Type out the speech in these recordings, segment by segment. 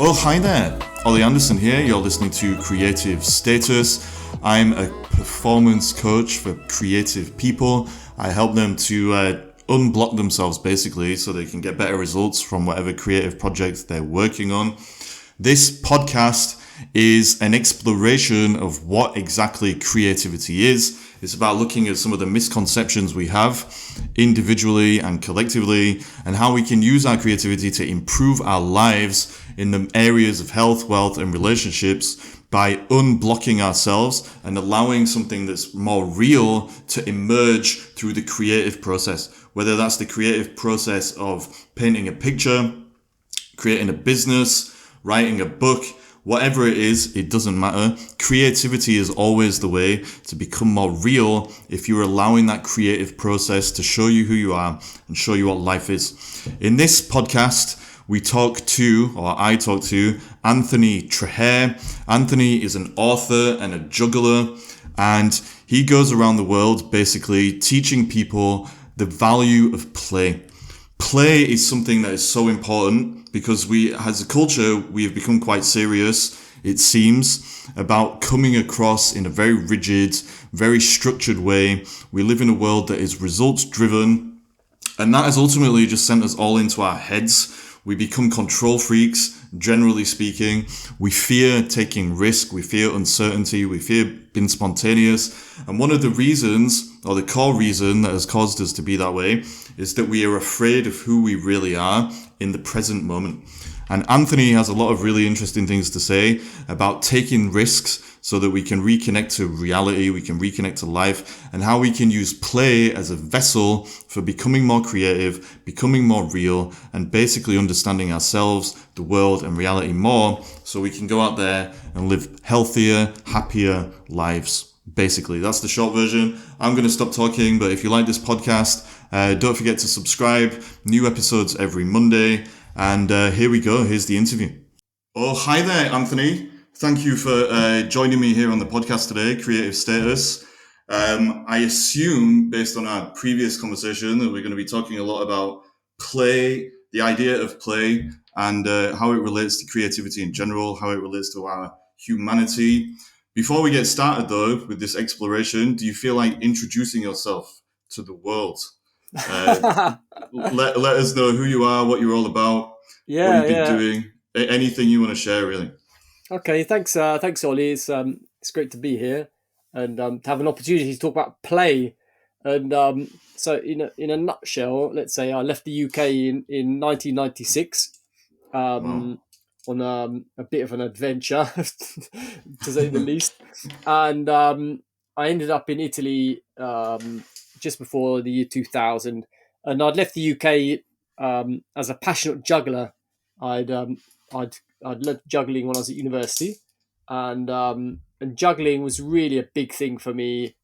Oh, hi there. Ollie Anderson here. You're listening to Creative Status. I'm a performance coach for creative people. I help them to unblock themselves basically so they can get better results from whatever creative project they're working on. This podcast is an exploration of what exactly creativity is. It's about looking at some of the misconceptions we have individually and collectively, and how we can use our creativity to improve our lives in the areas of health, wealth, and relationships by unblocking ourselves and allowing something that's more real to emerge through the creative process. Whether that's the creative process of painting a picture, creating a business, writing a book, whatever it is, it doesn't matter. Creativity is always the way to become more real if you're allowing that creative process to show you who you are and show you what life is. In this podcast, I talk to Anthony Trahair. Anthony is an author and a juggler, and he goes around the world basically teaching people the value of play. Play is something that is so important because we, as a culture, we have become quite serious, it seems, about coming across in a very rigid, very structured way. We live in a world that is results driven, and that has ultimately just sent us all into our heads. We become control freaks, generally speaking. We fear taking risk. We fear uncertainty. We fear being spontaneous. And one of the reasons, or the core reason that has caused us to be that way, is that we are afraid of who we really are in the present moment. And Anthony has a lot of really interesting things to say about taking risks so that we can reconnect to reality, we can reconnect to life, and how we can use play as a vessel for becoming more creative, becoming more real, and basically understanding ourselves, the world, and reality more so we can go out there and live healthier, happier lives. Basically, that's the short version. I'm going to stop talking, but if you like this podcast, don't forget to subscribe. New episodes every Monday. And here we go. Here's the interview. Oh, hi there, Anthony. Thank you for joining me here on the podcast today, Creative Status. I assume, based on our previous conversation, that we're going to be talking a lot about play, the idea of play, and how it relates to creativity in general, how it relates to our humanity. Before we get started, though, with this exploration, do you feel like introducing yourself to the world? Let us know who you are, what you're all about, what you've been doing, anything you want to share, really. Okay, thanks, Ollie. It's great to be here and to have an opportunity to talk about play. And so, in a nutshell, let's say I left the UK in 1996 Wow. on a bit of an adventure, to say the least. And I ended up in Italy just before the year 2000. And I'd left the UK as a passionate juggler. I'd learned juggling when I was at university, and juggling was really a big thing for me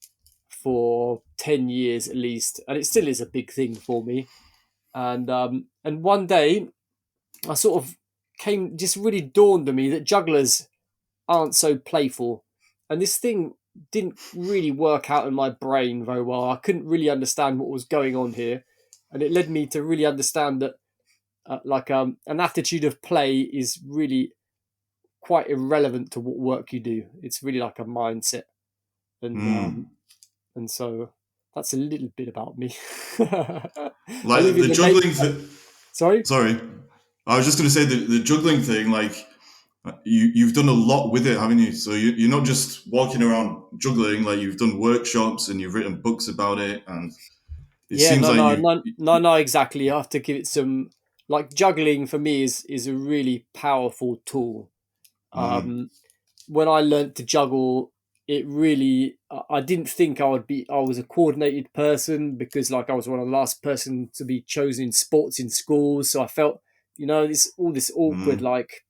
for 10 years at least, and it still is a big thing for me. And one day, I sort of just really dawned on me that jugglers aren't so playful, and this thing didn't really work out in my brain very well. I couldn't really understand what was going on here, and it led me to really understand that an attitude of play is really quite irrelevant to what work you do. It's really like a mindset, and so that's a little bit about me. I Like live in the the juggling thing. Sorry. Sorry. I was just going to say the juggling thing, like you've done a lot with it, haven't you? So you're not just walking around juggling, like you've done workshops and you've written books about it. And it Yeah, seems no, like no, no, no, no, exactly. I have to give it some. Like juggling for me is a really powerful tool. Um, when I learned to juggle, it really I didn't think I was a coordinated person because like I was one of the last person to be chosen in sports in schools, so I felt this awkward like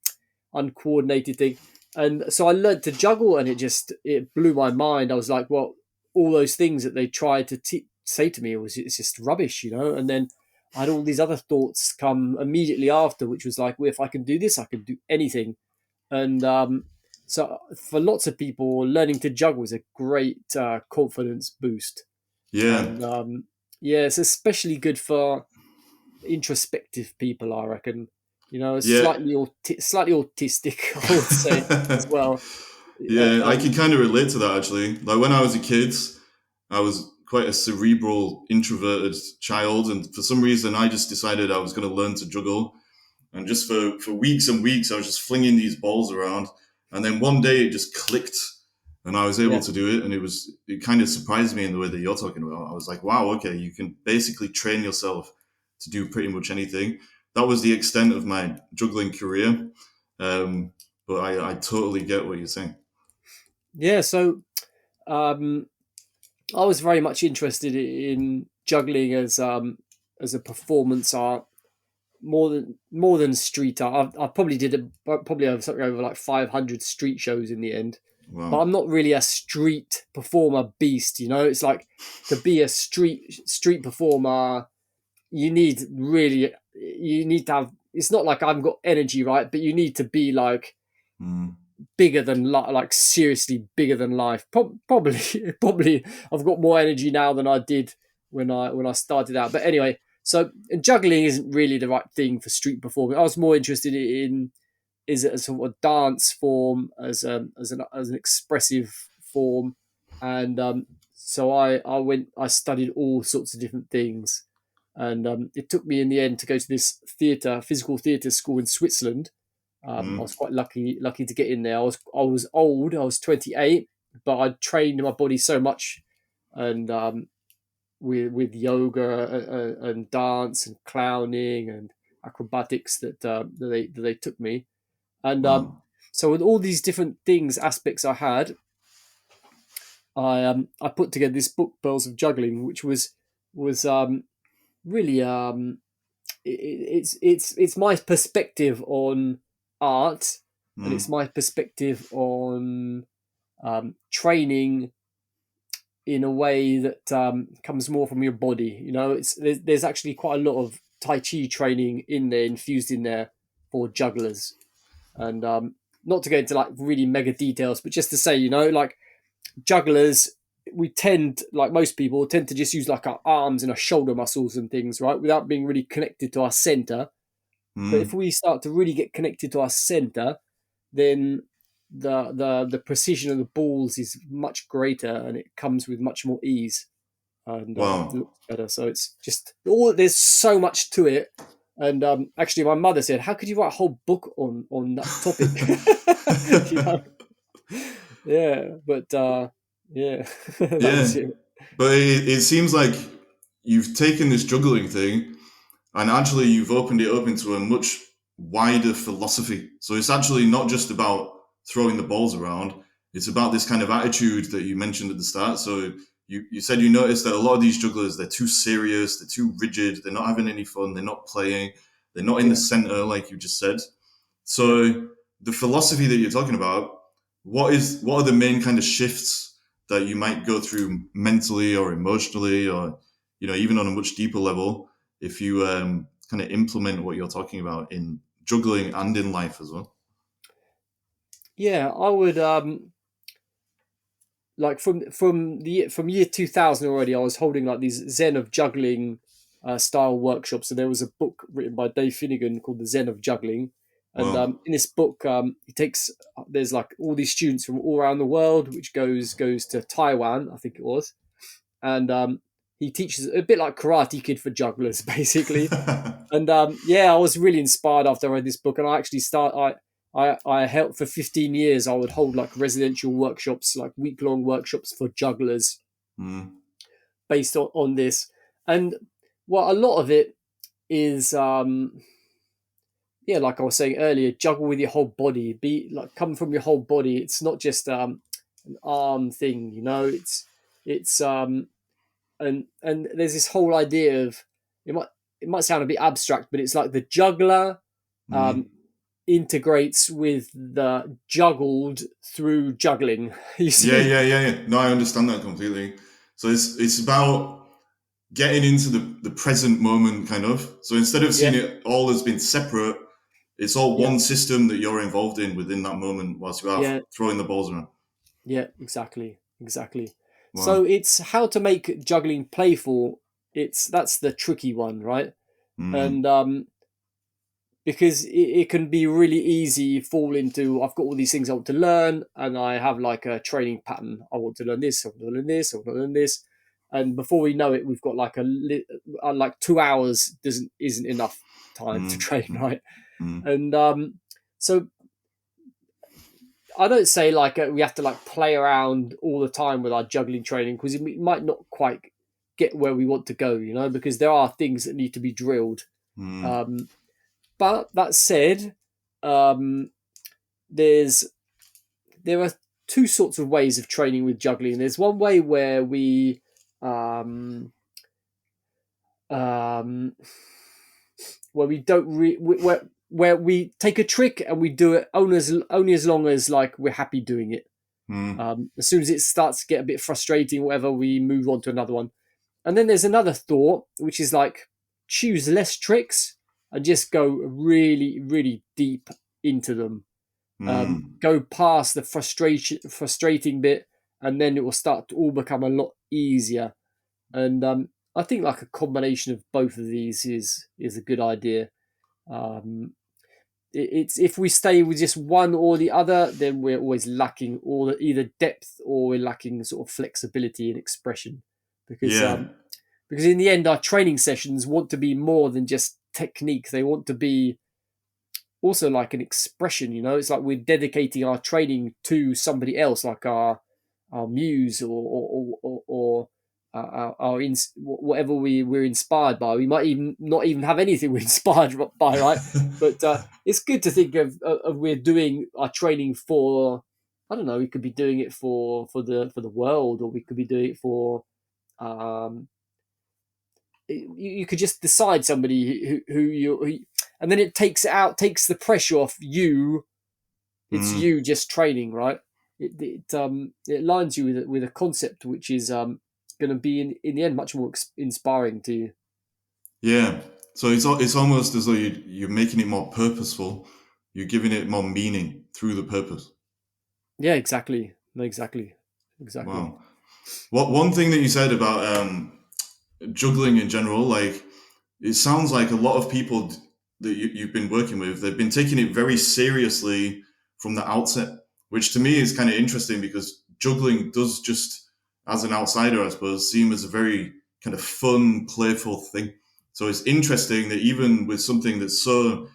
uncoordinated thing. And so I learned to juggle, and it blew my mind. I was like, well, all those things that they tried to say to me it's just rubbish, and then I had all these other thoughts come immediately after, which was like, well, if I can do this, I can do anything. And so for lots of people, learning to juggle is a great confidence boost. yeah. And yeah, it's especially good for introspective people, I reckon. Yeah. slightly autistic, I would say as well. Yeah, I can And kind of relate to that actually. Like when I was a kid, I was quite a cerebral, introverted child, and for some reason, I just decided I was going to learn to juggle. And just for weeks and weeks, I was just flinging these balls around. And then one day it just clicked and I was able yeah, to do it. And it kind of surprised me in the way that you're talking about. I was like, wow, okay, you can basically train yourself to do pretty much anything. That was the extent of my juggling career. Um, but I totally get what you're saying. yeah. So um, I was very much interested in juggling as a performance art more than street art. I probably did probably over something over like 500 street shows in the end, but Wow. I'm not really a street performer beast. It's like to be a street performer, you need to have. It's not like I've got energy, right? But you need to be like Mm. bigger than like seriously bigger than life. Probably probably I've got more energy now than I did when I started out. But anyway, so juggling isn't really the right thing for street performing. I was more interested in is it a sort of dance form as an expressive form, and so I studied all sorts of different things, and it took me in the end to go to this physical theatre school in Switzerland. I Mm. was quite lucky to get in there. I was old. I was 28, but I trained my body so much, and with yoga and dance and clowning and acrobatics that they took me. And Wow. so with all these different things, aspects I had, I put together this book, Pearls of Juggling, which was really it's my perspective on art, and it's Mm. my perspective on training in a way that comes more from your body. There's actually quite a lot of Tai Chi training in there, infused in there for jugglers, and not to go into like really mega details, but just to say, like jugglers, we tend, like most people, tend to just use like our arms and our shoulder muscles and things, right, without being really connected to our center. But if Mm. we start to really get connected to our center, then the precision of the balls is much greater, and it comes with much more ease, and it Wow. looks better. So it's just all there's so much to it. And actually, my mother said, "How could you write a whole book on that topic?" you know, yeah. But yeah, that Yeah, was it. but it seems like you've taken this juggling thing and actually you've opened it up into a much wider philosophy. So it's actually not just about throwing the balls around, it's about this kind of attitude that you mentioned at the start. So you said you noticed that a lot of these jugglers, they're too serious, they're too rigid, they're not having any fun, they're not playing, they're not in the Yeah, center, like you just said. yeah. So the philosophy that you're talking about, what are the main kind of shifts that you might go through mentally or emotionally, or even on a much deeper level, if you kind of implement what you're talking about in juggling and in life as well? Yeah, I would like from year 2000 already. I was holding like these Zen of Juggling style workshops. So there was a book written by Dave Finnegan called The Zen of Juggling, and Wow. in this book, he takes there's like all these students from all around the world, which goes to Taiwan, I think it was, and he teaches a bit like Karate Kid for jugglers, basically. And yeah, I was really inspired after I read this book, and I actually I helped for 15 years. I would hold like residential workshops, like week-long workshops for jugglers Mm. based on this. And well, a lot of it is yeah, like I was saying earlier, juggle with your whole body, be like come from your whole body. It's not just an arm thing, it's and there's this whole idea of it might it might sound a bit abstract, but it's like the juggler um, Mm. integrates with the juggled through juggling. You Yeah, see? yeah, yeah, yeah. No, I understand that completely. So it's about getting into the present moment, kind of. So instead of Yeah, seeing it all as being separate, it's all yeah, one system that you're involved in within that moment whilst you are yeah, throwing the balls around. yeah. Exactly. So Wow. it's how to make juggling playful. That's the tricky one, right? Mm. And because it can be really easy fall into, I've got all these things I want to learn, and I have like a training pattern. I want to learn this, I want to learn this, I want to learn this, and before we know it, we've got like like 2 hours isn't enough time to train, right? Mm. And so I don't say like we have to like play around all the time with our juggling training, because we might not quite get where we want to go, because there are things that need to be drilled. Mm. But that said, um, there are two sorts of ways of training with juggling. There's one way where um, where we don't where we take a trick and we do it only as long as like we're happy doing it. As soon as it starts to get a bit frustrating, whatever, we move on to another one. And then there's another thought, which is like choose less tricks and just go really, really deep into them. Go past the frustrating bit, and then it will start to all become a lot easier. And I think like a combination of both of these is a good idea. Um, it's if we stay with just one or the other, then we're always lacking either depth, or we're lacking sort of flexibility and expression, because Yeah. because in the end, our training sessions want to be more than just technique. They want to be also like an expression. It's like we're dedicating our training to somebody else, like our muse, or whatever we're inspired by. We might even not even have anything we're inspired by, right? But it's good to think of we're doing our training for, I don't know, we could be doing it for the world, or we could be doing it for um, you could just decide somebody and then it takes the pressure off you. It's you just training, right? It lines you with a concept which is going to be in the end much more inspiring to you. Yeah. So it's almost as though you're making it more purposeful. You're giving it more meaning through the purpose. Yeah, exactly. No, exactly. Wow. What one thing that you said about juggling in general, like it sounds like a lot of people that you've been working with, they've been taking it very seriously from the outset, which to me is kind of interesting, because juggling does just, as an outsider, I suppose, seem as a very kind of fun, playful thing. So it's interesting that even with something that's so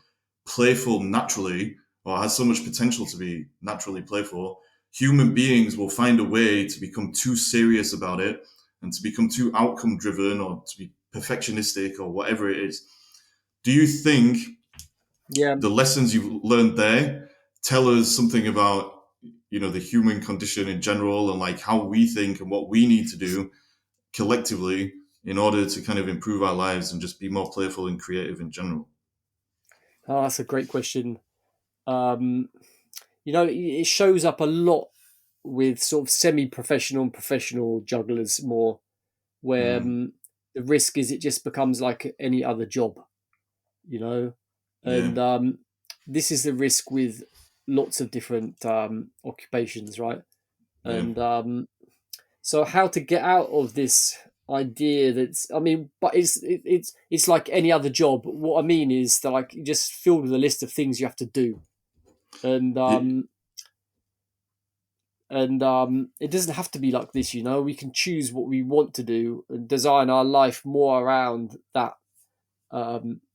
playful naturally, or has so much potential to be naturally playful, human beings will find a way to become too serious about it, and to become too outcome driven, or to be perfectionistic, or whatever it is. Do you think Yeah. the lessons you've learned there tell us something about, the human condition in general, and like how we think and what we need to do collectively in order to kind of improve our lives and just be more playful and creative in general? Oh, that's a great question. Um, it shows up a lot with sort of semi-professional and professional jugglers more, where Mm, the risk is it just becomes like any other job, you know, yeah, and this is the risk with lots of different occupations, right? yeah, And so how to get out of this idea that's, I mean, but it's like any other job. What I mean is that like you just filled with a list of things you have to do, and yeah, it doesn't have to be like this. We can choose what we want to do and design our life more around that.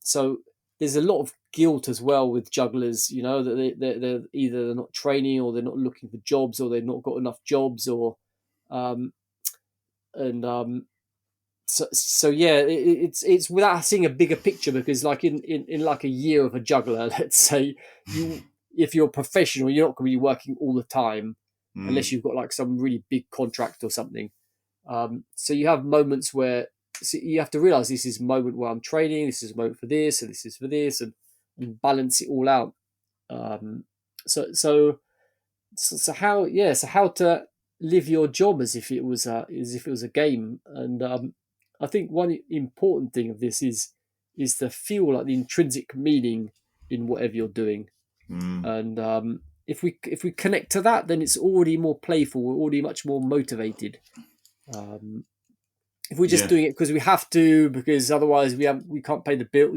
So there's a lot of guilt as well with jugglers, that they're either they're not training, or they're not looking for jobs, or they've not got enough jobs, or um, and so yeah, it's without seeing a bigger picture, because like in like a year of a juggler, let's say, if you're a professional, you're not going to be working all the time unless mm, you've got like some really big contract or something. So you have moments where, so you have to realize this is a moment where I'm training, this is a moment for this, and this is for this, and balance it all out. Um, so so how to live your job as if it was a game. And I think one important thing of this is to feel like the intrinsic meaning in whatever you're doing. mm, And if we connect to that, then it's already more playful, we're already much more motivated. um, if we're just Yeah. doing it because we have to, because otherwise we can't pay the bill.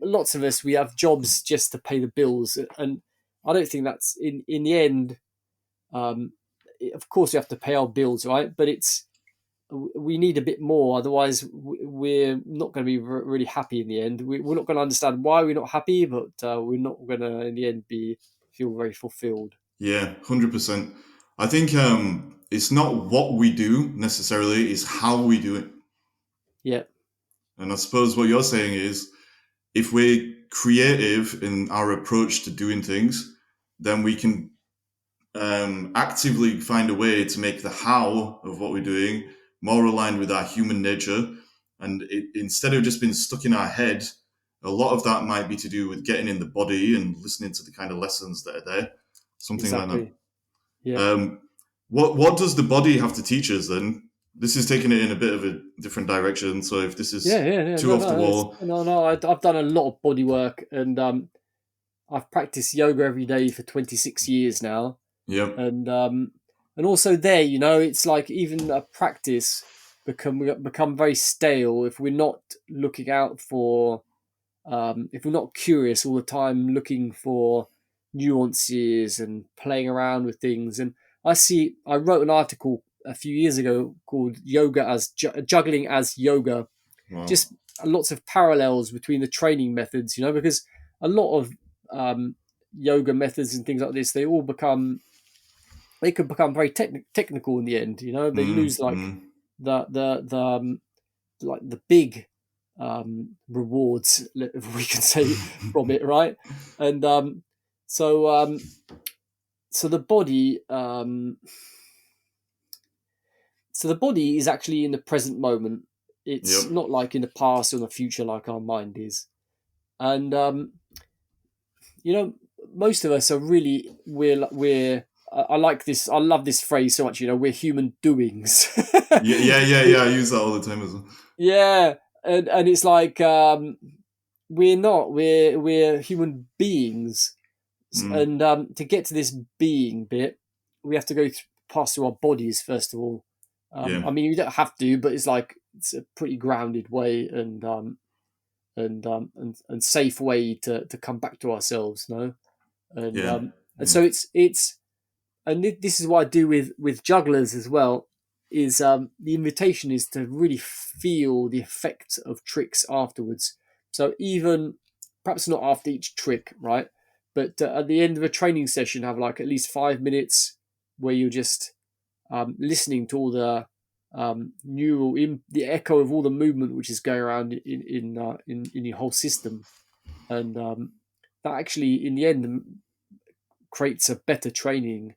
Lots of us, we have jobs just to pay the bills, and I don't think that's in the end. Um, of course, we have to pay our bills, right? But we need a bit more, otherwise we're not going to be really happy in the end. We're not going to understand why we're not happy, but we're not going to in the end feel very fulfilled. Yeah, 100%. I think it's not what we do necessarily, it's how we do it. Yeah, And I suppose what you're saying is if we're creative in our approach to doing things, then we can actively find a way to make the how of what we're doing more aligned with our human nature. And instead of just being stuck in our head, a lot of that might be to do with getting in the body and listening to the kind of lessons that are there, something like that. exactly. Yeah. What does the body have to teach us then? This is taking it in a bit of a different direction. So if this Yeah, is yeah, yeah. too No, off the no, wall, no. I've done a lot of body work, and I've practiced yoga every day for 26 years now, yep, and also there, it's like even a practice become very stale if we're not looking out for, if we're not curious all the time, looking for nuances and playing around with things. And I wrote an article a few years ago called "Yoga as Juggling as Yoga," wow, just lots of parallels between the training methods, because a lot of yoga methods and things like this, they could become very technical in the end. They lose like mm, the like the big rewards, if we can say, from it, right? And so so the body so the body is actually in the present moment. yep, It's not like in the past or the future like our mind is. And you know most of us are really we're I like this. I love this phrase so much. We're human doings. yeah. I use that all the time as well. Yeah, and it's like, we're not. We're human beings, Mm, and to get to this being bit, we have to pass through our bodies first of all. yeah, I mean, you don't have to, but it's a pretty grounded way, and safe way to come back to ourselves, no? And yeah, and yeah. so it's and this is what I do with jugglers as well. Is the invitation is to really feel the effect of tricks afterwards. So even perhaps not after each trick, right? But at the end of a training session, have like at least 5 minutes where you're just listening to all the the echo of all the movement which is going around in your whole system, and that actually in the end creates a better training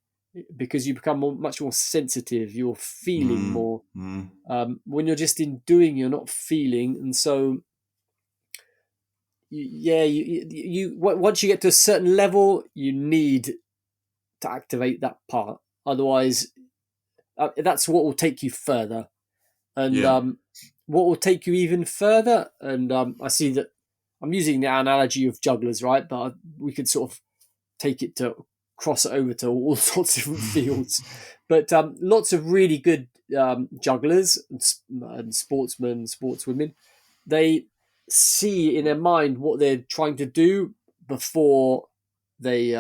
because you become much more sensitive. You're feeling Mm, more. mm, When you're just in doing, you're not feeling, and so once you get to a certain level, you need to activate that part. Otherwise, that's what will take you further. And yeah, what will take you even further, and I see that I'm using the analogy of jugglers, right? But we could sort of take it to cross it over to all sorts of different fields. But lots of really good jugglers and sportsmen, sportswomen, they see in their mind what they're trying to do before they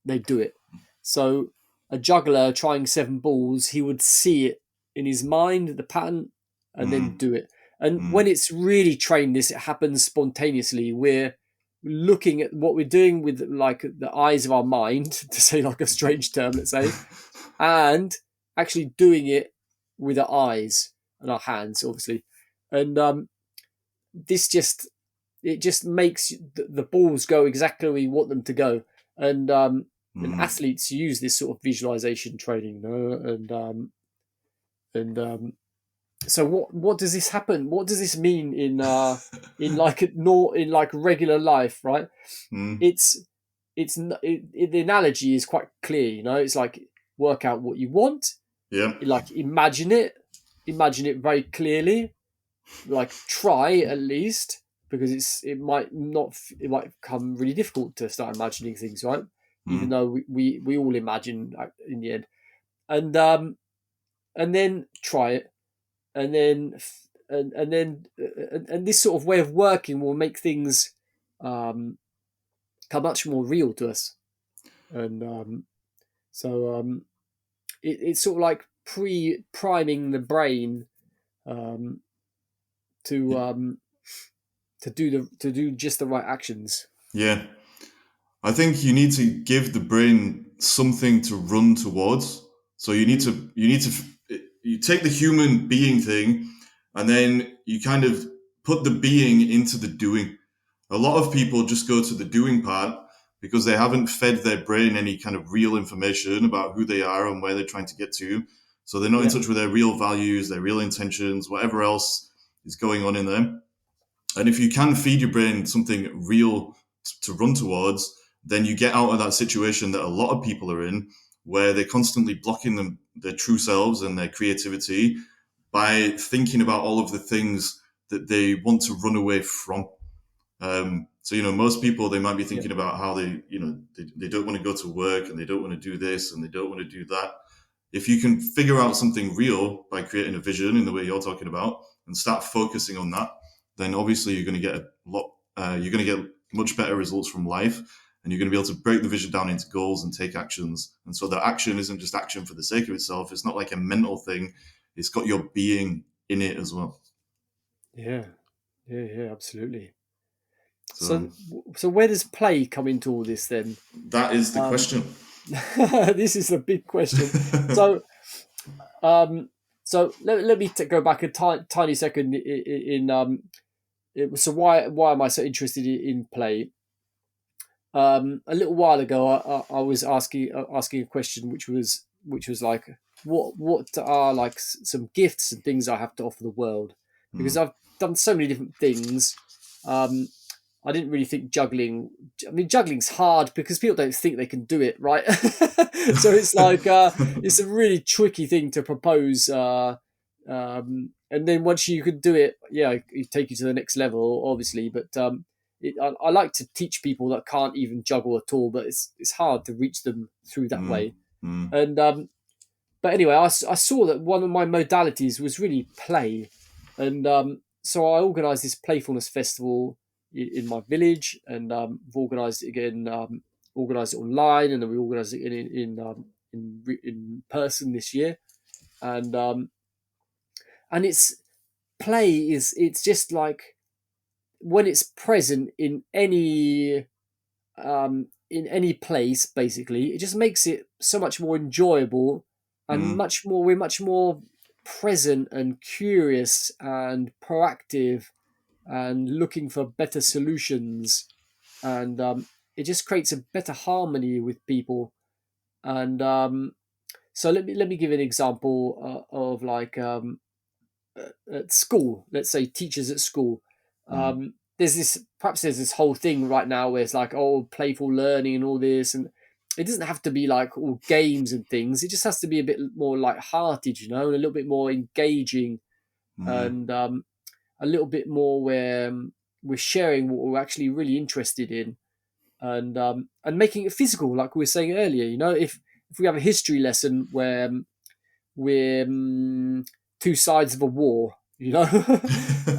they do it. So a juggler trying 7 balls, he would see it in his mind, the pattern, and then mm, do it. And when mm. it's really trained, this it happens spontaneously. We're looking at what we're doing with like the eyes of our mind, to say like a strange term, let's say, and actually doing it with our eyes and our hands, obviously. And this just it just makes the balls go exactly where you want them to go. And Mm. athletes use this sort of visualization training, and so what does this happen? What does this mean in like regular life, right? Mm. It's the analogy is quite clear. It's like work out what you want, Yep. like imagine it very clearly, like try at least, because it might become really difficult to start imagining things, right? Even Mm. though we all imagine in the end, and and then try it, and then and this sort of way of working will make things um, come much more real to us. And so it's sort of like priming the brain um, to to do just the right actions. Yeah. I think you need to give the brain something to run towards. So you take the human being thing, and then you kind of put the being into the doing. A lot of people just go to the doing part because they haven't fed their brain any kind of real information about who they are and where they're trying to get to. So they're not in Yeah, touch with their real values, their real intentions, whatever else is going on in them. And if you can feed your brain something real to run towards, then you get out of that situation that a lot of people are in, where they're constantly blocking their true selves and their creativity by thinking about all of the things that they want to run away from. So, most people, they might be yeah, thinking about how they don't want to go to work and they don't want to do this and they don't want to do that. If you can figure out something real by creating a vision in the way you're talking about and start focusing on that, then obviously you're going to get you're going to get much better results from life, and you're going to be able to break the vision down into goals and take actions. And so that action isn't just action for the sake of itself. It's not like a mental thing. It's got your being in it as well. yeah, yeah, absolutely. So So where does play come into all this then? that is the Um, question. this is a big question. So um, let me go back a tiny second so why am I so interested in play? A little while ago, I was asking a question, which was like, what are like some gifts and things I have to offer the world? Because Mm, I've done so many different things. Um, I didn't really think juggling. I mean, juggling's hard because people don't think they can do it, right? So it's like it's a really tricky thing to propose. And then once you can do it, yeah, it take you to the next level, obviously. But I like to teach people that can't even juggle at all, but it's hard to reach them through that mm, way. mm, And but anyway, I saw that one of my modalities was really play, and so I organised this playfulness festival in my village, and we've organised it again, organised it online, and then we organised it in person this year, and it's play is it's just like when it's present in any place, basically, it just makes it so much more enjoyable and mm, we're much more present and curious and proactive and looking for better solutions. And it just creates a better harmony with people. And so let me give an example of like at school, let's say teachers at school. mm, There's this whole thing right now where it's like, oh, playful learning and all this, and it doesn't have to be like all games and things. It just has to be a bit more light-hearted, and a little bit more engaging, mm, and a little bit more where we're sharing what we're actually really interested in, and making it physical, like we were saying earlier. If we have a history lesson where we're two sides of a war,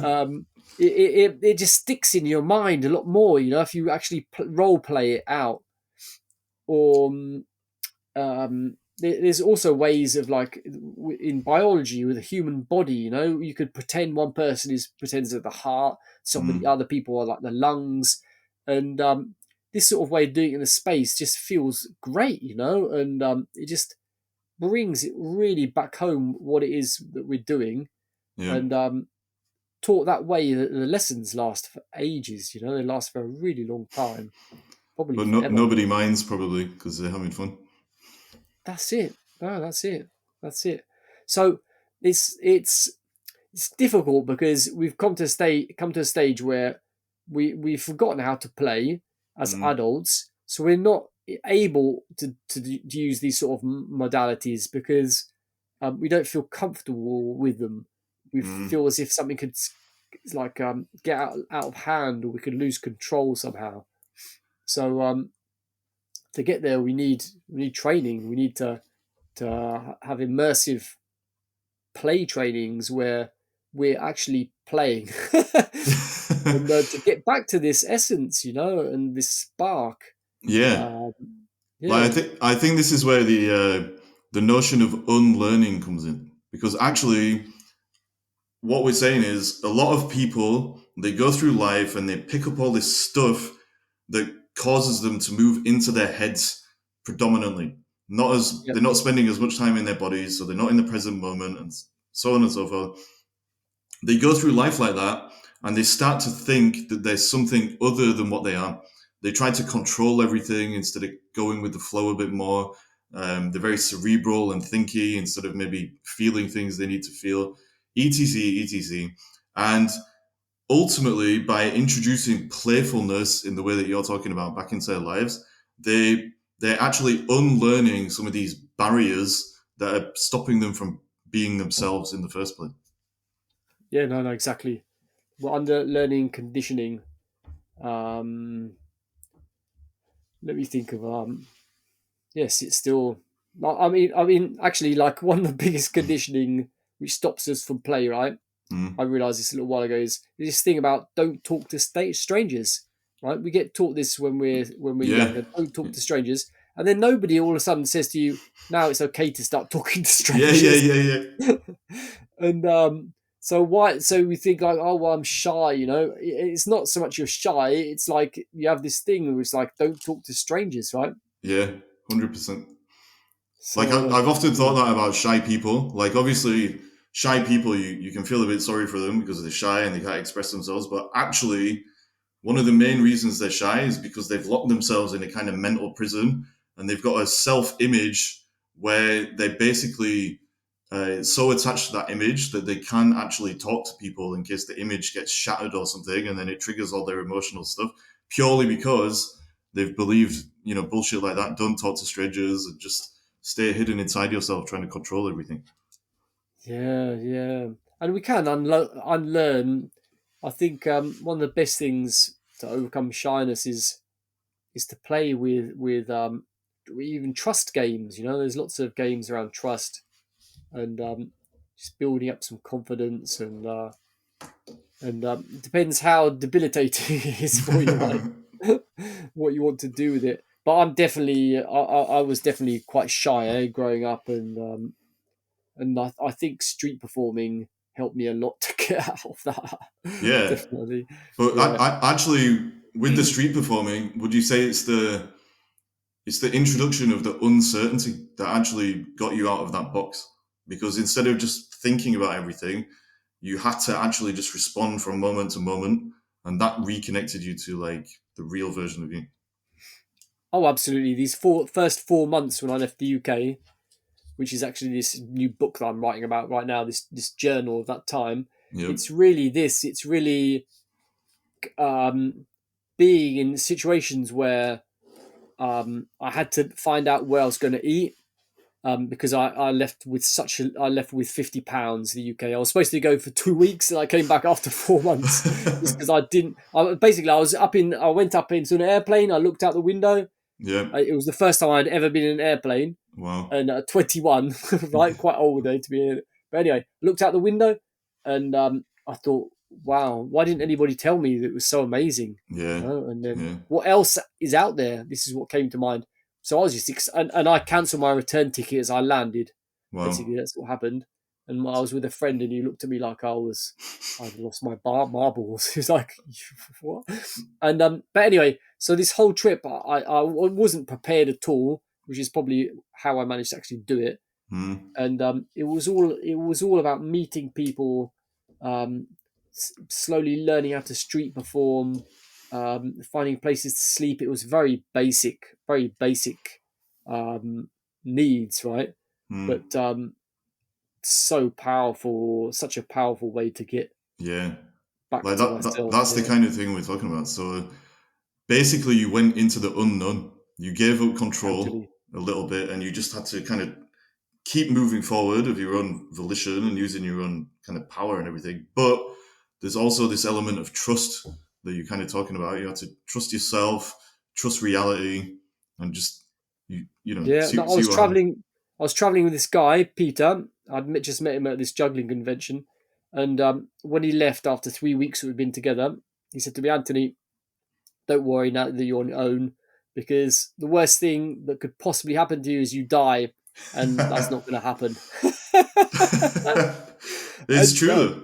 um, it just sticks in your mind a lot more, if you actually role play it out. Or there's also ways of like in biology with the human body, you could pretend one person pretends of the heart, somebody mm. other people are like the lungs, and this sort of way of doing it in the space just feels great, and it just brings it really back home what it is that we're doing. Yeah. And taught that way, the lessons last for ages. They last for a really long time, probably But forever. nobody minds probably because they're having fun. That's it. No, that's it. That's it. So it's it's it's difficult because we've come to a stage where we've forgotten how to play as Mm, adults, so we're not able to use these sort of modalities because we don't feel comfortable with them. We mm, feel as if something could like get out of hand, or we could lose control somehow. So to get there, we need training. We need to have immersive play trainings where we're actually playing, and to get back to this essence, and this spark. Yeah. Um, Like yeah, I think this is where the notion of unlearning comes in, because actually what we're saying is a lot of people, they go through life and they pick up all this stuff that causes them to move into their heads predominantly. Not as yep, they're not spending as much time in their bodies, so they're not in the present moment, and so on and so forth. They go through life like that, and they start to think that there's something other than what they are. They try to control everything instead of going with the flow a bit more. They're very cerebral and thinky instead of maybe feeling things they need to feel, etc., etc. And ultimately, by introducing playfulness in the way that you're talking about back into their lives, they're actually unlearning some of these barriers that are stopping them from being themselves in the first place. yeah, no, exactly. We're under learning conditioning. Um, Let me think of yes, it's still. I mean, actually, like one of the biggest conditioning which stops us from play, right? Mm. I realized this a little while ago is this thing about don't talk to strangers, right? We get taught this when we're Yeah. younger. Don't talk to strangers, and then nobody all of a sudden says to you, "Now it's okay to start talking to Yeah, yeah, strangers." yeah, yeah. And so why? So we think like, oh well, I'm shy. It's not so much you're shy. It's like you have this thing where it's like, don't talk to strangers, right? Yeah, 100%. Like So I've often thought yeah, that about shy people. Like obviously, shy people, you can feel a bit sorry for them because they're shy and they can't express themselves. But actually, one of the main reasons they're shy is because they've locked themselves in a kind of mental prison, and they've got a self-image where they're basically so attached to that image that they can't actually talk to people in case the image gets shattered or something, and then it triggers all their emotional stuff purely because they've believed, bullshit like that. Don't talk to strangers and just stay hidden inside yourself, trying to control everything. yeah, and we can unlearn. I think one of the best things to overcome shyness is to play with even trust games. There's lots of games around trust and just building up some confidence and it depends how debilitating it is for you, right? What you want to do with it. But I was definitely quite shy growing up, and I think street performing helped me a lot to get out of that. Yeah, Definitely, but yeah. I actually, with the street performing, would you say it's the introduction of the uncertainty that actually got you out of that box? Because instead of just thinking about everything, you had to actually just respond from moment to moment, and that reconnected you to like the real version of you. Oh, absolutely. These first 4 months when I left the UK, which is actually this new book that I'm writing about right now, this journal of that time. Yep. It's really this. It's really um, being in situations where I had to find out where I was going to eat. Because I left with I left with £50 the UK. I was supposed to go for 2 weeks, and I came back after 4 months just because I didn't. Basically, I went up into an airplane. I looked out the window. Yep. It was the first time I'd ever been in an airplane, Wow. and at 21, right, quite old though to be in it. But anyway, looked out the window, and I thought, wow, why didn't anybody tell me that it was so amazing? Yeah. And then Yeah. what else is out there? This is what came to mind. So I was just and I cancelled my return ticket as I landed. Wow. Basically, that's what happened. And I was with a friend, and he looked at me like I'd lost my marbles. He was like, "What?" And but anyway, so this whole trip, I wasn't prepared at all, which is probably how I managed to actually do it. Hmm. And it was all about meeting people, um, slowly learning how to street perform, finding places to sleep. It was very basic um, needs, right? Hmm. But so powerful, such a powerful way to get Yeah. back Like to that myself. that's the Yeah, kind of thing we're talking about. So basically you went into the unknown. You gave up control totally. a little bit, and you just had to kind of keep moving forward of your own volition and using your own kind of power and everything. But there's also this element of trust that you're kind of talking about. You have to trust yourself, trust reality, and just Yeah, no, see what happens. I was traveling with this guy, Peter. just met him at this juggling convention, and when he left after 3 weeks that we'd been together, he said to me, "Anthony, don't worry now that you're on your own, because the worst thing that could possibly happen to you is you die, and that's not going to happen." It's and true though.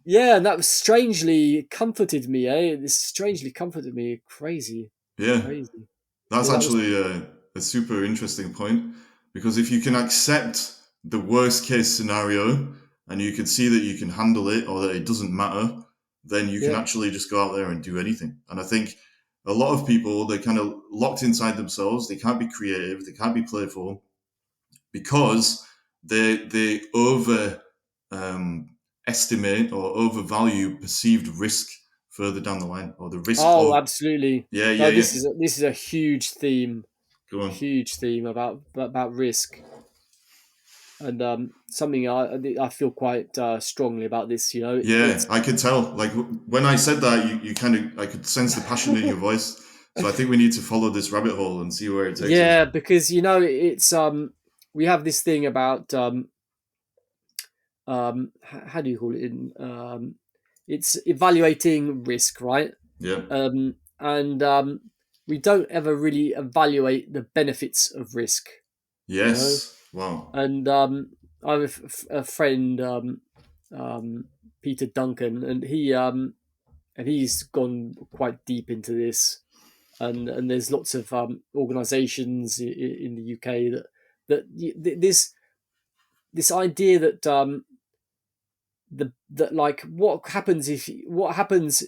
Yeah, and that was strangely comforted me. This strangely comforted me. Crazy, Yeah, crazy. that's Yeah, that was. actually a super interesting point, because if you can accept the worst case scenario and you can see that you can handle it or that it doesn't matter, then you can Yeah. actually just go out there and do anything. And I think a lot of people, they're kind of locked inside themselves. They can't be creative. They can't be playful because they over estimate or overvalue perceived risk further down the line, or the risk Oh, of absolutely. yeah, yeah, No, yeah. this is a huge theme. Go on. Huge theme about risk, and something I feel quite strongly about this. Yeah, It's I could tell. Like when I said that, you kind of, I could sense the passion in your voice. So I think we need to follow this rabbit hole and see where it takes us. yeah, because it's we have this thing about how do you call it in it's evaluating risk, right? Yeah. And we don't ever really evaluate the benefits of risk, you know. Yes. Wow. And I have a friend, um, Peter Duncan, and he's gone quite deep into this. And there's lots of organisations in the UK this idea that that like what happens,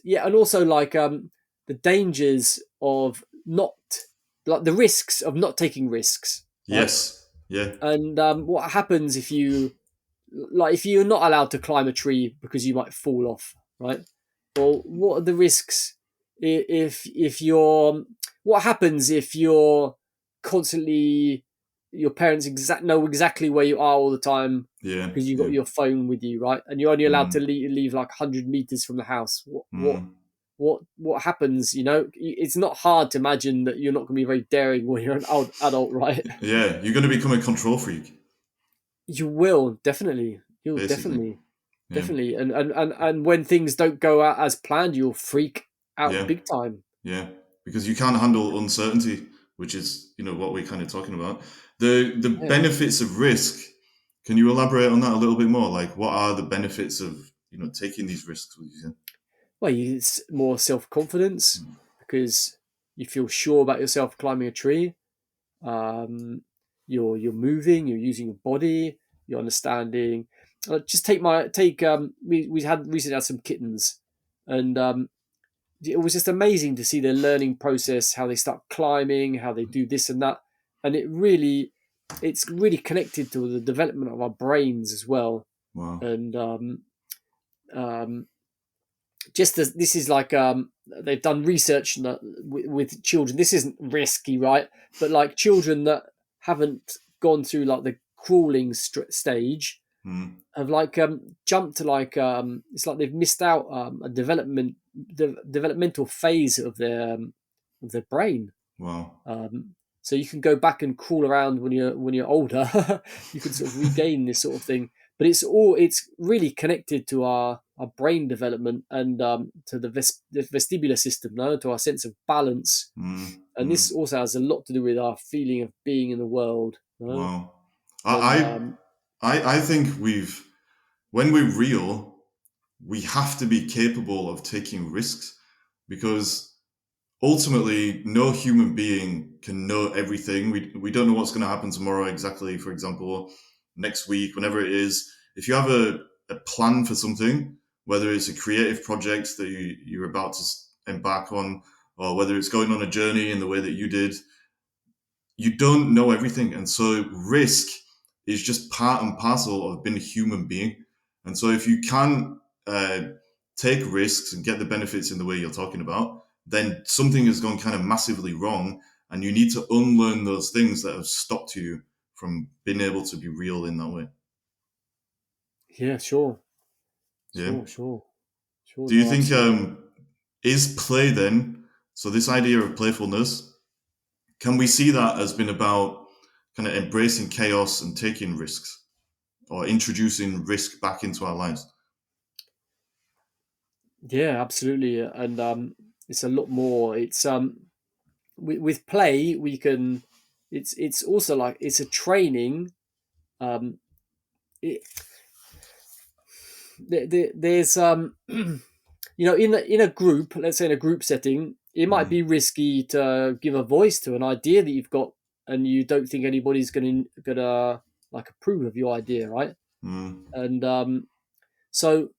yeah, and also like the dangers of not, like the risks of not taking risks, right? Yes. Yeah. And what happens if you, like, if you're not allowed to climb a tree because you might fall off, right? Well, what are the risks if you're, what happens if you're constantly, your parents know exactly where you are all the time Yeah. because you've got Yeah. your phone with you, right? And you're only allowed to Mm, leave like 100 meters from the house. mm. What happens? It's not hard to imagine that you're not going to be very daring when you're an adult, right? Yeah. You're going to become a control freak, You will definitely. You'll basically. definitely, Yeah. definitely, and when things don't go out as planned, you'll freak out Yeah. big time. Yeah. Because you can't handle uncertainty, which is, what we're kind of talking about. The Yeah. benefits of risk. Can you elaborate on that a little bit more? Like, what are the benefits of, taking these risks? Would you say? Well, it's more self confidence because you feel sure about yourself climbing a tree. Um, you're moving. You're using your body. You're understanding. Just take. We had recently had some kittens, and it was just amazing to see their learning process, how they start climbing, how they do this and that, and it's really connected to the development of our brains as well. Wow. And um, just as this is like they've done research with children. This isn't risky, right? But like children that haven't gone through like the crawling stage Mm. have like jumped to like it's like they've missed out a developmental phase of their brain. Wow. So you can go back and crawl around when you're older. You can sort of regain this sort of thing, but it's really connected to our brain development and to the vestibular system, no, to our sense of balance. Mm. And Mm. this also has a lot to do with our feeling of being in the world, no? Wow. And I think when we're real, we have to be capable of taking risks, because ultimately no human being can know everything. We don't know what's going to happen tomorrow exactly. For example, next week, whenever it is, if you have a plan for something, whether it's a creative project that you're about to embark on, or whether it's going on a journey in the way that you did, you don't know everything. And so risk is just part and parcel of being a human being. And so if you can take risks and get the benefits in the way you're talking about, then something has gone kind of massively wrong. And you need to unlearn those things that have stopped you from being able to be real in that way. yeah, sure, Yeah. sure. Do you No, think, absolutely. is play then, so this idea of playfulness, can we see that as being about kind of embracing chaos and taking risks? or introducing risk back into our lives. Yeah, absolutely. And it's a lot more. It's with play we can. It's also like it's a training. Um, it, there's in a group, let's say in a group setting, it might Mm, be risky to give a voice to an idea that you've got, and you don't think anybody's gonna like approve of your idea, right? mm, And so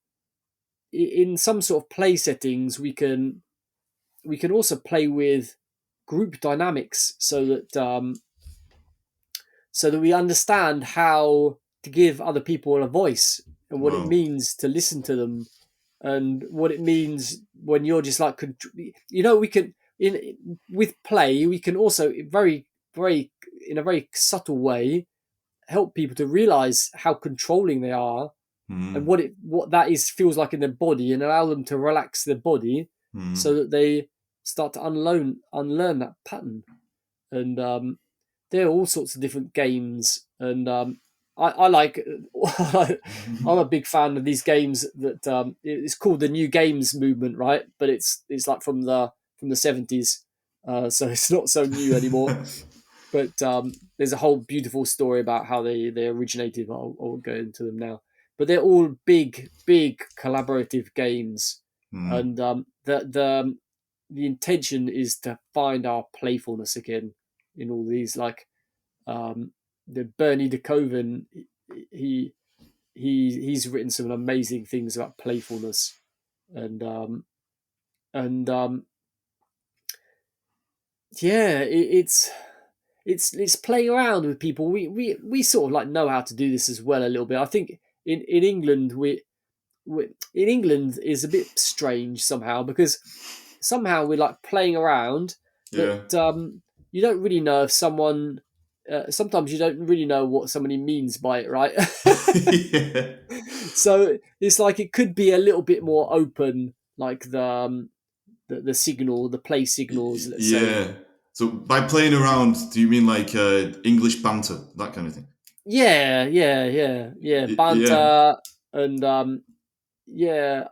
in some sort of play settings, we can also play with group dynamics so that we understand how to give other people a voice and what it wow. means to listen to them and what it means when you're just like we can in with play we can also very in a very subtle way help people to realize how controlling they are and Mm, what that is feels like in their body and allow them to relax their body so mm, that they start to unlearn that pattern. And there are all sorts of different games, and I like. I'm a big fan of these games that it's called the New Games movement, right? But it's like from the 70s, so it's not so new anymore. But there's a whole beautiful story about how they originated. I won't go into them now, but they're all big collaborative games, mm, and the intention is to find our playfulness again in all these. Like the Bernie de Koven, he he's written some amazing things about playfulness, and and yeah, it's playing around with people. We sort of like know how to do this as well a little bit. I think in England we in England is a bit strange somehow because somehow we're like playing around, but yeah. you don't really know if someone. Sometimes you don't really know what somebody means by it, right? Yeah. So it's like it could be a little bit more open, like the signal, the play signals, let's say. Yeah. So by playing around, do you mean like English banter, that kind of thing? Yeah. Yeah. Banter and yeah,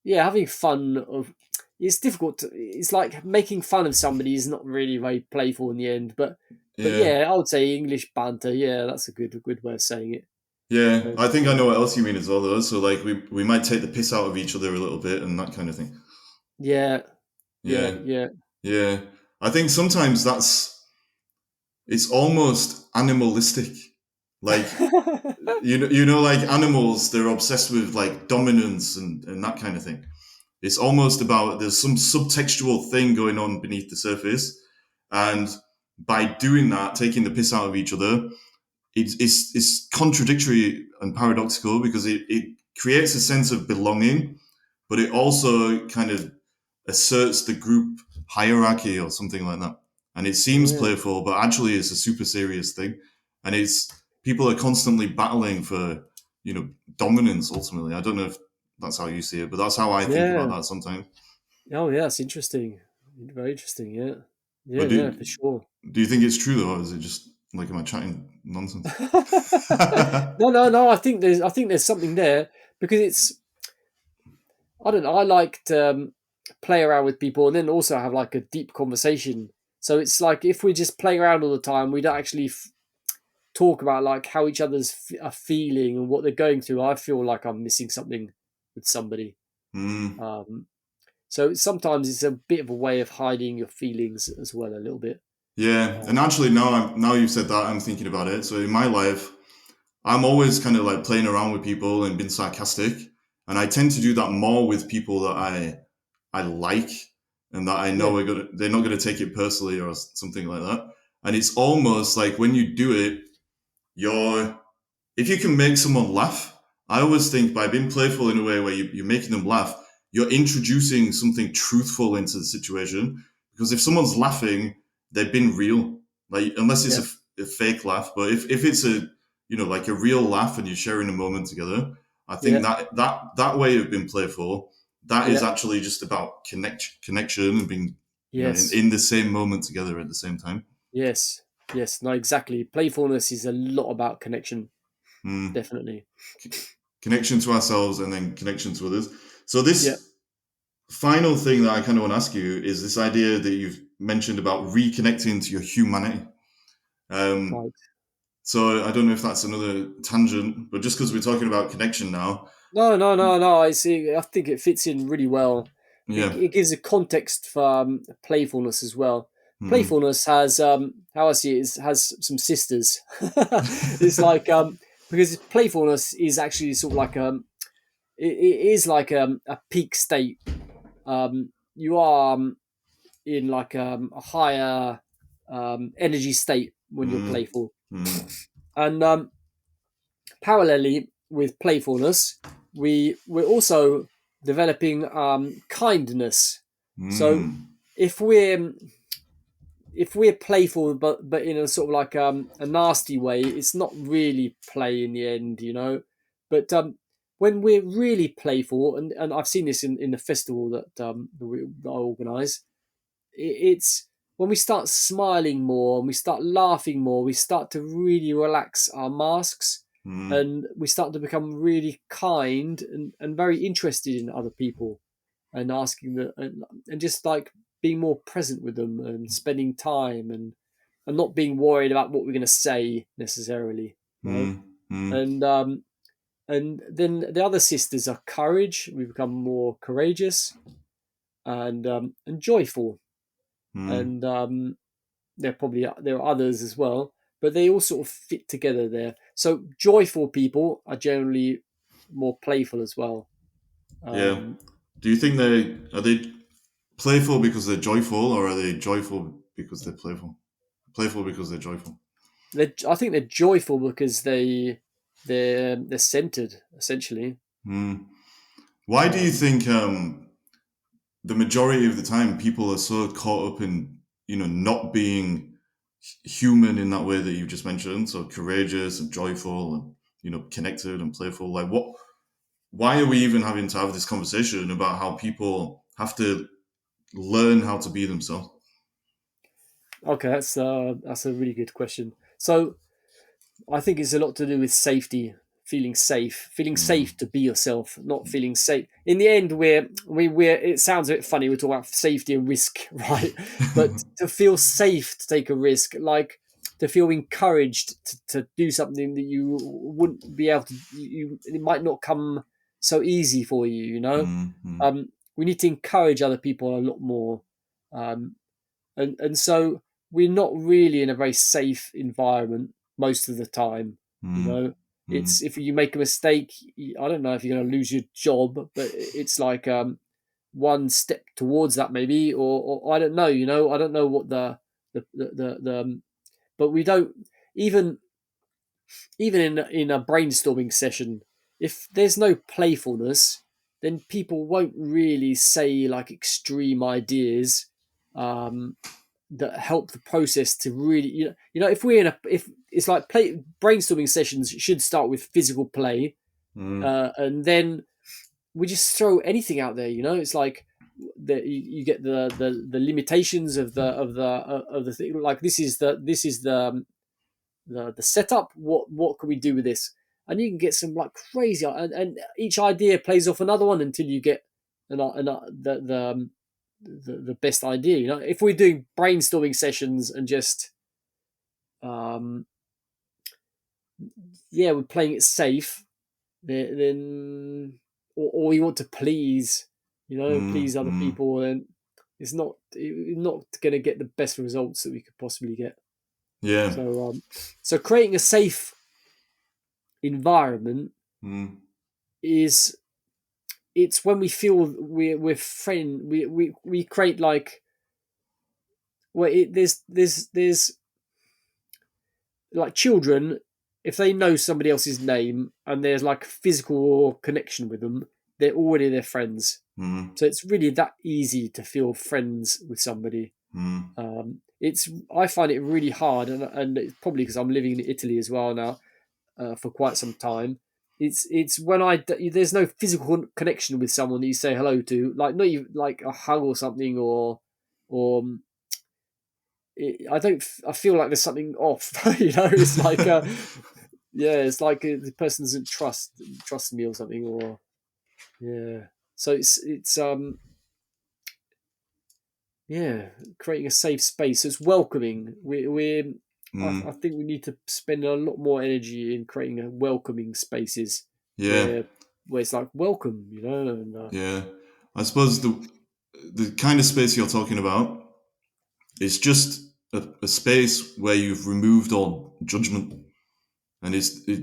yeah, having fun of. It's difficult. It's like making fun of somebody is not really very playful in the end, but Yeah. yeah, I would say English banter. Yeah, that's a good way of saying it. Yeah. And, I think I know what else you mean as well, though. So like we might take the piss out of each other a little bit and that kind of thing. yeah, yeah, Yeah. yeah, Yeah. I think sometimes it's almost animalistic. Like like animals, they're obsessed with like dominance and that kind of thing. It's almost about there's some subtextual thing going on beneath the surface, and by doing that, taking the piss out of each other, it's contradictory and paradoxical because it creates a sense of belonging, but it also kind of asserts the group hierarchy or something like that. And it seems yeah, playful, but actually it's a super serious thing. And it's people are constantly battling for, dominance ultimately. I don't know if that's how you see it, but that's how I think about yeah. that sometimes. Oh, yeah, it's interesting. Very interesting. Yeah, yeah, But yeah, for sure. do you think it's true though, or is it just like am I chatting nonsense? No. I think there's something there because it's. I don't know. I like to play around with people and then also have like a deep conversation. So it's like if we just play around all the time, we don't actually talk about like how each other's are feeling and what they're going through. I feel like I'm missing something with somebody. Mm. Um, so sometimes it's a bit of a way of hiding your feelings as well, a little bit. Yeah, and Um, actually now you've said that, I'm thinking about it. So in my life, I'm always kind of like playing around with people and being sarcastic, and I tend to do that more with people that I like and that I yeah, know they're not gonna take it personally or something like that. And it's almost like when you do it, you're if you can make someone laugh, I always think by being playful in a way where you're making them laugh, you're introducing something truthful into the situation. Because if someone's laughing, they've been real. Like unless it's yeah, a fake laugh, but if it's a like a real laugh and you're sharing a moment together, I think yeah, that way of being playful, that is yeah. actually just about connection and being Yes, in the same moment together at the same time. yes, yes. No, exactly. Playfulness is a lot about connection. definitely. Connection to ourselves and then connection to others. So Yeah, this final thing that I kind of want to ask you is this idea that you've mentioned about reconnecting to your humanity. right. So I don't know if that's another tangent, but just because we're talking about connection now, No. I see. I think it fits in really well. yeah, It gives a context for playfulness as well. mm, Playfulness has, how I see it, has some sisters. It's like because playfulness is actually sort of like it is like a peak state. You are in like a higher energy state when you're mm, playful, mm, and parallelly with playfulness, we're also developing kindness. So mm, if we're playful, but in a sort of like a nasty way, it's not really play in the end, you know. But when we're really playful, and I've seen this in the festival that I organise, it's when we start smiling more and we start laughing more, we start to really relax our masks, mm, and we start to become really kind and very interested in other people, and asking the and just like being more present with them and spending time, and not being worried about what we're going to say necessarily, right? mm, mm, And then the other sisters are courage. We become more courageous and joyful, mm. and there are others as well, but they all sort of fit together there. So joyful people are generally more playful as well. Yeah. Um, Do you think they playful because they're joyful, or are they joyful because they're playful? Playful because they're joyful. I think they're joyful because they're centered essentially. Mm. Why do you Um, think the majority of the time people are so caught up in not being human in that way that you just mentioned, so courageous and joyful and connected and playful? Like, what? Why are we even having to have this conversation about how people have to learn how to be themselves? okay, that's a really good question. So I think it's a lot to do with safety, feeling Mm, safe to be yourself, not feeling safe. In the end, we're. It sounds a bit funny. We're talking about safety and risk, right? But to feel safe to take a risk, like to feel encouraged to do something that you wouldn't be able to, it might not come so easy for you. You know, mm, mm, we need to encourage other people a lot more. Um, and so we're not really in a very safe environment most of the time. You mm, know, mm, it's if you make a mistake, I don't know if you're going to lose your job, but it's like one step towards that maybe, or I don't know. You know, I don't know what the but we don't even in a brainstorming session, if there's no playfulness, then people won't really say like extreme ideas um, that help the process to really if we're in a if it's like brainstorming sessions should start with physical play, mm, and then we just throw anything out there. It's like you get the limitations of the thing. Like this is the setup. What can we do with this? And you can get some like crazy, and each idea plays off another one until you get the best idea. If we're doing brainstorming sessions and just um, we're playing it safe, then or you want to please, mm, please other mm. people, and it's not going to get the best results that we could possibly get. Yeah. So creating a safe environment Mm, is it's when we feel we're friend we create like there's like children, if they know somebody else's name and there's like physical connection with them, they're already their friends. mm, So it's really that easy to feel friends with somebody. mm, It's I find it really hard, and it's probably because I'm living in Italy as well now for quite some time. It's when there's no physical connection with someone that you say hello to, like not even like a hug or something, or I don't. I feel like there's something off. It's like, it's like the person doesn't trust me or something, or yeah. So it's creating a safe space. So it's welcoming. I think we need to spend a lot more energy in creating a welcoming spaces Yeah, where it's like welcome, and yeah. I suppose the kind of space you're talking about is just a space where you've removed all judgment. And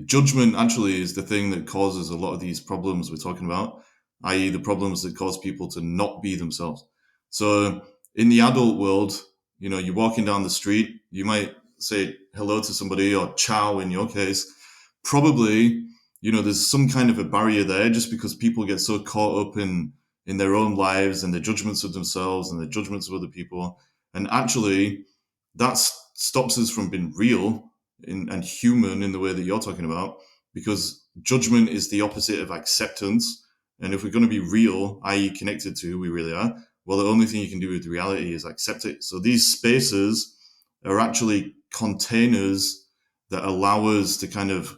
judgment actually is the thing that causes a lot of these problems we're talking about, i.e., the problems that cause people to not be themselves. So in the adult world, you're walking down the street, you might say hello to somebody or ciao in your case. Probably, there's some kind of a barrier there just because people get so caught up in their own lives and their judgments of themselves and their judgments of other people. And actually, that stops us from being real and human in the way that you're talking about, because judgment is the opposite of acceptance. And if we're going to be real, i.e., connected to who we really are, well, the only thing you can do with reality is accept it. So these spaces are actually containers that allow us to kind of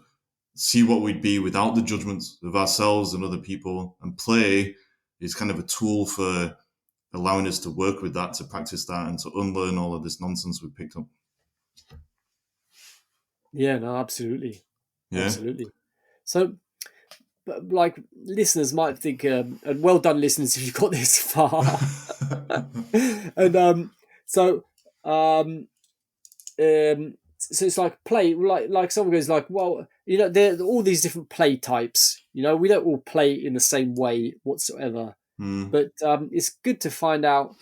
see what we'd be without the judgments of ourselves and other people. And play is kind of a tool for allowing us to work with that, to practice that, and to unlearn all of this nonsense we've picked up. yeah, no, absolutely, Yeah. absolutely. So, but like listeners might think, and well done, listeners, if you've got this far. And so um, so it's like play, like someone goes like, well, there are all these different play types. We don't all play in the same way whatsoever. But it's good to find out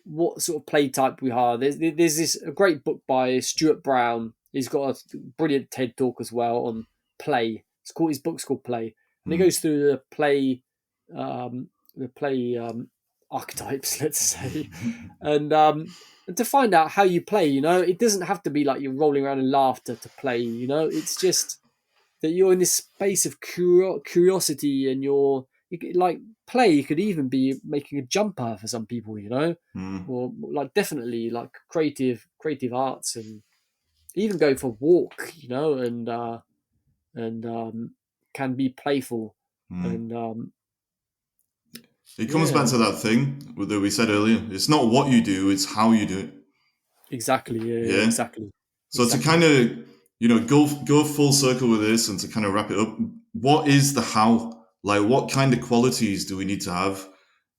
what sort of play type we are. There's a great book by Stuart Brown. He's got a brilliant TED talk as well on play. His book's called Play, and he goes through the play archetypes, let's say, and to find out how you play. It doesn't have to be like you're rolling around in laughter to play. It's just that you're in this space of curiosity, and like play. You could even be making a jumper for some people, or like definitely like creative arts, and even going for a walk, and can be playful, and It comes back to that thing that we said earlier. It's not what you do, it's how you do it. exactly, yeah, Yeah. exactly. So to kind of, go full circle with this and to kind of wrap it up, what is the how? Like, what kind of qualities do we need to have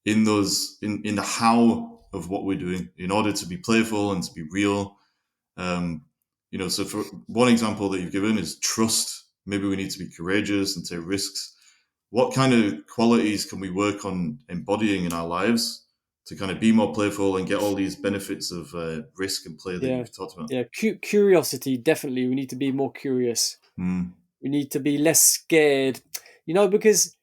in the how of what we're doing in order to be playful and to be real? So for one example that you've given is trust. Maybe we need to be courageous and take risks. What kind of qualities can we work on embodying in our lives to kind of be more playful and get all these benefits of risk and play that you've talked about? Yeah, curiosity, definitely. We need to be more curious. We need to be less scared, because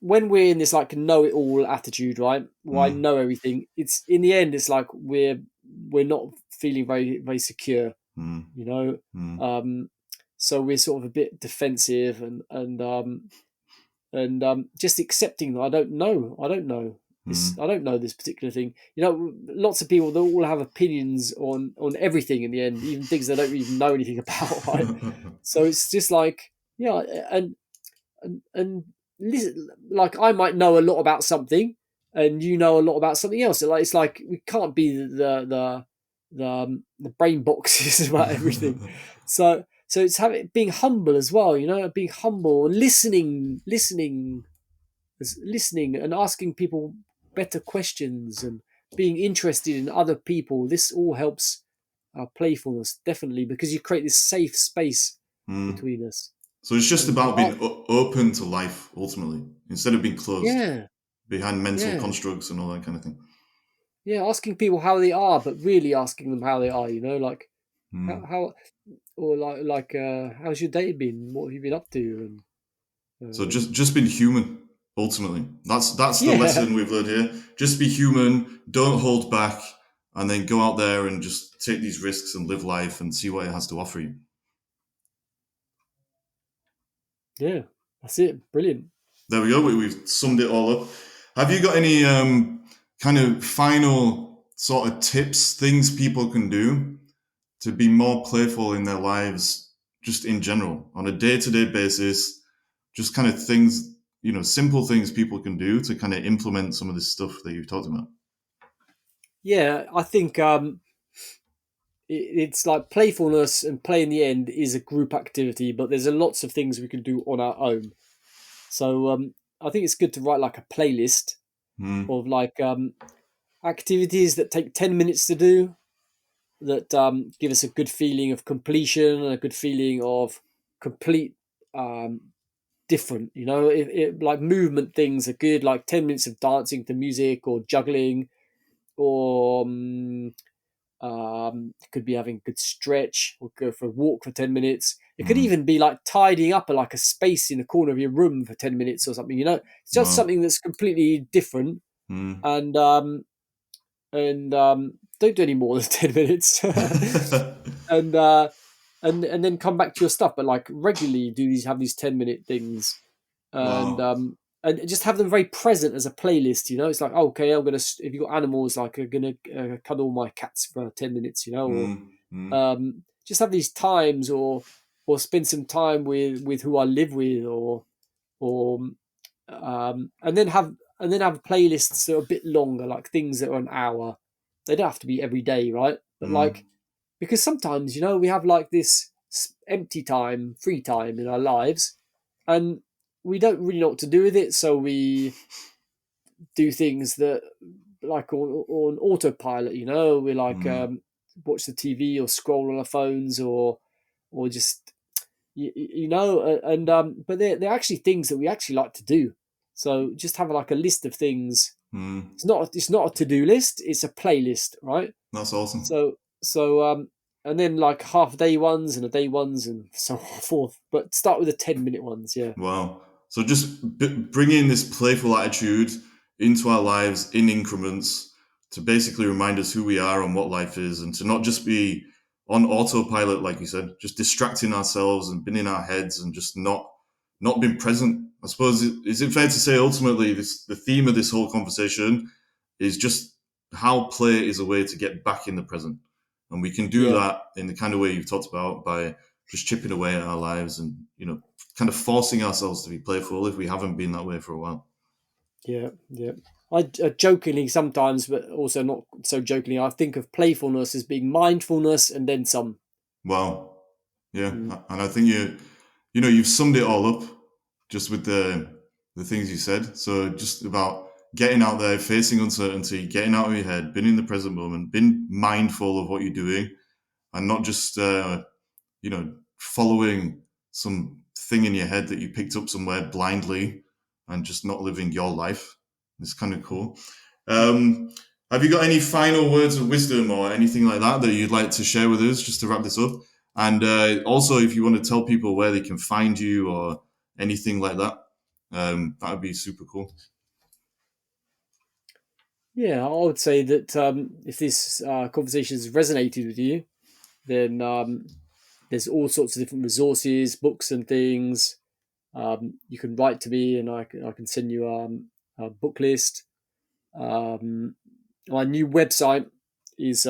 when we're in this like know-it-all attitude, right? Well, I know everything. It's in the end, it's like we're not feeling very, very secure, So we're sort of a bit defensive and just accepting that I don't know. I don't know this particular thing. Lots of people, they all have opinions on everything in the end, even things they don't even know anything about, right? So it's just like, and listen, like I might know a lot about something, and you know a lot about something else. It's like we can't be the brain boxes about everything. So it's being humble as well, being humble, listening, and asking people better questions, and being interested in other people. This all helps our playfulness, definitely, because you create this safe space between us. So it's just about being open to life, ultimately, instead of being closed behind mental constructs and all that kind of thing. Yeah, asking people how they are, but really asking them how they are, like how or how's your day been? What have you been up to? And so just being human, ultimately. That's the lesson we've learned here. Just be human, don't hold back, and then go out there and just take these risks and live life and see what it has to offer you. Yeah, that's it. Brilliant. There we go. We've summed it all up. Have you got any kind of final sort of tips, things people can do to be more playful in their lives, just in general, on a day-to-day basis, just kind of things, simple things people can do to kind of implement some of this stuff that you've talked about? Yeah, I think it's like playfulness and play in the end is a group activity, but there's lots of things we can do on our own. So I think it's good to write like a playlist Mm, of like activities that take 10 minutes to do, that give us a good feeling of completion and a good feeling of complete um, different. Like movement things are good, like 10 minutes of dancing to music or juggling, or it could be having a good stretch or go for a walk for 10 minutes. It could mm, even be like tidying up like a space in the corner of your room for 10 minutes or something. It's just wow. something that's completely different. Mm. And don't do any more than 10 minutes. and and then come back to your stuff, but like regularly have these 10-minute things, and Wow. just have them very present as a playlist. It's like, okay, I'm gonna, if you've got animals, like I'm gonna cuddle my cats for 10 minutes, or Mm, mm, just have these times, or spend some time with who I live with, or and then have playlists that are a bit longer, like things that are an hour. They don't have to be every day, right? But like, mm, because sometimes we have like this empty time, free time in our lives, and we don't really know what to do with it, so we do things that like on autopilot. We like mm, watch the TV or scroll on our phones, or just and but they're actually things that we actually like to do. So just have like a list of things. mm. It's not a to-do list, it's a playlist, right? That's awesome. So and then like half day ones and a day ones and so forth, but start with the 10-minute ones. Yeah. Wow. So just bringing this playful attitude into our lives in increments to basically remind us who we are and what life is, and to not just be on autopilot, like you said, just distracting ourselves and being in our heads and just not being present. I suppose is it fair to say ultimately the theme of this whole conversation is just how play is a way to get back in the present, and we can do Yeah. that in the kind of way you've talked about by just chipping away at our lives and kind of forcing ourselves to be playful if we haven't been that way for a while. Yeah. Yeah. I jokingly sometimes, but also not so jokingly, I think of playfulness as being mindfulness and then some. Wow. Yeah. Mm. And I think you've summed it all up just with the things you said. So just about getting out there, facing uncertainty, getting out of your head, being in the present moment, being mindful of what you're doing, and not just following some thing in your head that you picked up somewhere blindly and just not living your life. It's kind of cool. Um, have you got any final words of wisdom or anything like that that you'd like to share with us just to wrap this up? And also, if you want to tell people where they can find you or anything like that, that would be super cool. Yeah, I would say that if this conversation has resonated with you, then there's all sorts of different resources, books, and things. You can write to me, and I can send you a book list. Um, my new website is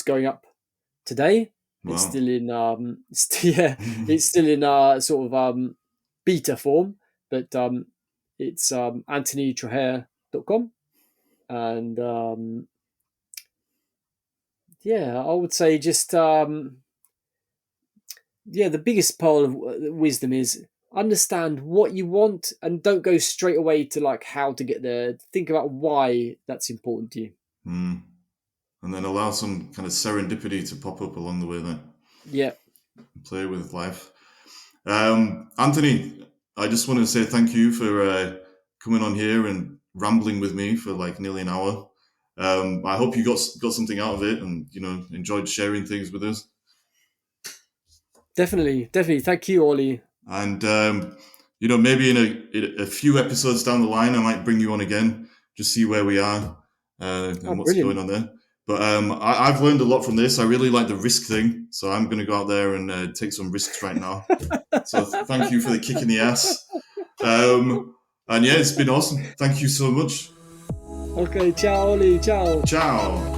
going up today. It's Wow. still in yeah, it's still in sort of beta form, but it's anthonytrahair.com. And yeah, I would say just yeah, the biggest part of wisdom is understand what you want and don't go straight away to like how to get there. Think about why that's important to you. Mm. And then allow some kind of serendipity to pop up along the way there. Yeah, Play with life. Anthony, I just want to say thank you for coming on here and rambling with me for like nearly an hour. I hope you got something out of it and enjoyed sharing things with us. definitely. Thank you, Ollie. And maybe in a few episodes down the line, I might bring you on again, just see where we are Oh, and what's going brilliant. on there. But I've learned a lot from this. I really like the risk thing, so I'm going to go out there and take some risks right now. So thank you for the kick in the ass. And yeah, it's been awesome. Thank you so much. Okay, ciao, Ollie. Ciao. Ciao.